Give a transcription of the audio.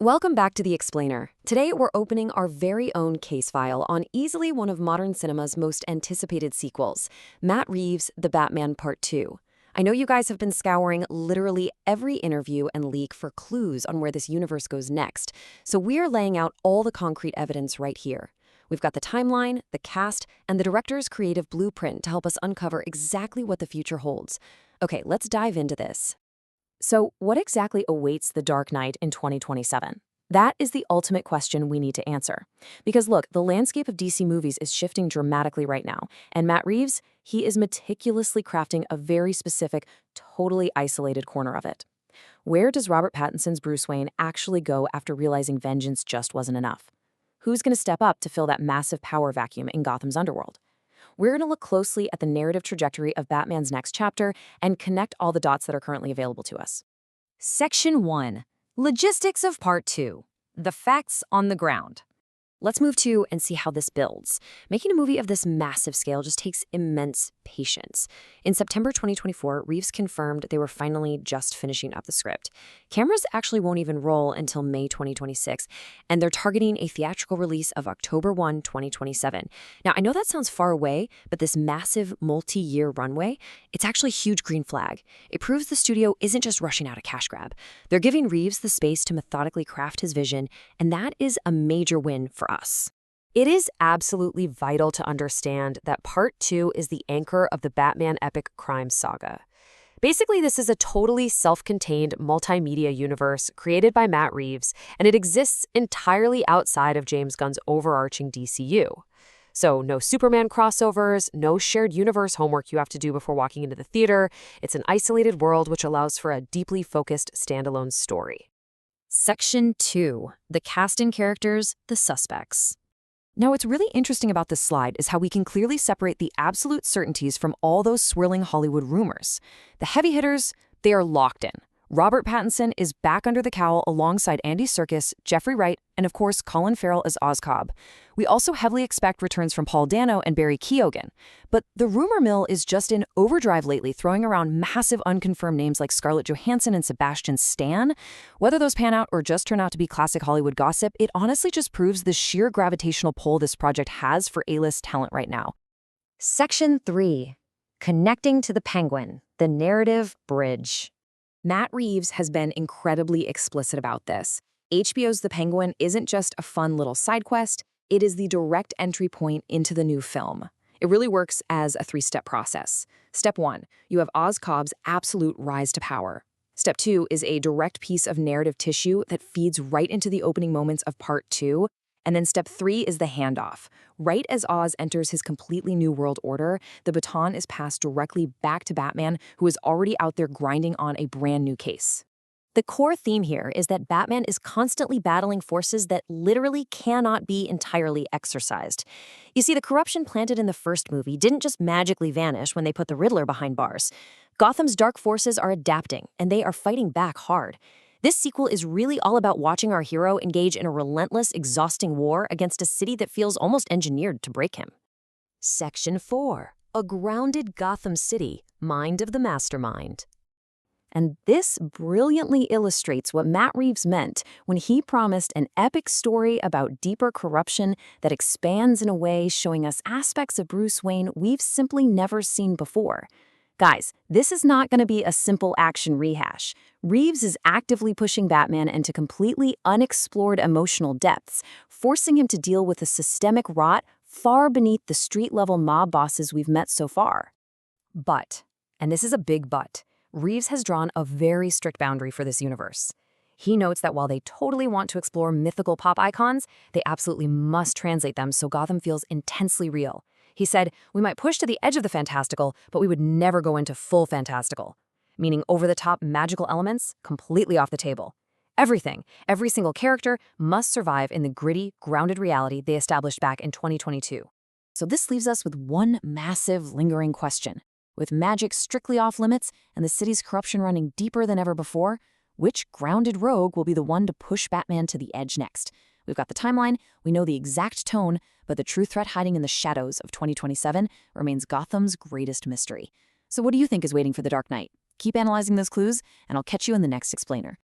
Welcome back to The Explainer. Today, we're opening our very own case file on easily one of modern cinema's most anticipated sequels, Matt Reeves' The Batman Part 2. I know you guys have been scouring literally every interview and leak for clues on where this universe goes next, so we're laying out all the concrete evidence right here. We've got the timeline, the cast, and the director's creative blueprint to help us uncover exactly what the future holds. Okay, let's dive into this. So, what exactly awaits The Dark Knight in 2027? That is the ultimate question we need to answer. Because look, the landscape of DC movies is shifting dramatically right now, and Matt Reeves, he is meticulously crafting a very specific, totally isolated corner of it. Where does Robert Pattinson's Bruce Wayne actually go after realizing vengeance just wasn't enough? Who's going to step up to fill that massive power vacuum in Gotham's underworld? We're going to look closely at the narrative trajectory of Batman's next chapter and connect all the dots that are currently available to us. Section 1. Logistics of Part 2. The facts on the ground. Let's move to and see how this builds. Making a movie of this massive scale just takes immense patience. In September 2024, Reeves confirmed they were finally just finishing up the script. Cameras actually won't even roll until May 2026, and they're targeting a theatrical release of October 1, 2027. Now, I know that sounds far away, but this massive multi-year runway, it's actually a huge green flag. It proves the studio isn't just rushing out a cash grab. They're giving Reeves the space to methodically craft his vision, and that is a major win for us. It is absolutely vital to understand that Part 2 is the anchor of the Batman epic crime saga. Basically, this is a totally self-contained multimedia universe created by Matt Reeves, and it exists entirely outside of James Gunn's overarching DCU. So no Superman crossovers, no shared universe homework you have to do before walking into the theater. It's an isolated world which allows for a deeply focused standalone story. Section 2. The cast and characters, the suspects. Now, what's really interesting about this slide is how we can clearly separate the absolute certainties from all those swirling Hollywood rumors. The heavy hitters, they are locked in. Robert Pattinson is back under the cowl alongside Andy Serkis, Jeffrey Wright, and of course Colin Farrell as Oscorp. We also heavily expect returns from Paul Dano and Barry Keoghan. But the rumor mill is just in overdrive lately, throwing around massive unconfirmed names like Scarlett Johansson and Sebastian Stan. Whether those pan out or just turn out to be classic Hollywood gossip, it honestly just proves the sheer gravitational pull this project has for A-list talent right now. Section 3. Connecting to the Penguin, the narrative bridge. Matt Reeves has been incredibly explicit about this. HBO's The Penguin isn't just a fun little side quest, it is the direct entry point into the new film. It really works as a three-step process. Step 1, you have Oscorp's absolute rise to power. Step 2 is a direct piece of narrative tissue that feeds right into the opening moments of Part 2. And then step 3 is the handoff. Right as Oz enters his completely new world order, the baton is passed directly back to Batman, who is already out there grinding on a brand new case. The core theme here is that Batman is constantly battling forces that literally cannot be entirely exorcised. You see, the corruption planted in the first movie didn't just magically vanish when they put the Riddler behind bars. Gotham's dark forces are adapting, and they are fighting back hard. This sequel is really all about watching our hero engage in a relentless, exhausting war against a city that feels almost engineered to break him. Section 4. A grounded Gotham City, mind of the mastermind. And this brilliantly illustrates what Matt Reeves meant when he promised an epic story about deeper corruption that expands in a way showing us aspects of Bruce Wayne we've simply never seen before. Guys, this is not going to be a simple action rehash. Reeves is actively pushing Batman into completely unexplored emotional depths, forcing him to deal with a systemic rot far beneath the street-level mob bosses we've met so far. But, and this is a big but, Reeves has drawn a very strict boundary for this universe. He notes that while they totally want to explore mythical pop icons, they absolutely must translate them so Gotham feels intensely real. He said, "We might push to the edge of the fantastical, but we would never go into full fantastical." Meaning over-the-top magical elements, completely off the table. Everything, every single character, must survive in the gritty, grounded reality they established back in 2022. So this leaves us with one massive, lingering question. With magic strictly off-limits and the city's corruption running deeper than ever before, which grounded rogue will be the one to push Batman to the edge next? We've got the timeline, we know the exact tone, but the true threat hiding in the shadows of 2027 remains Gotham's greatest mystery. So what do you think is waiting for The Dark Knight? Keep analyzing those clues, and I'll catch you in the next explainer.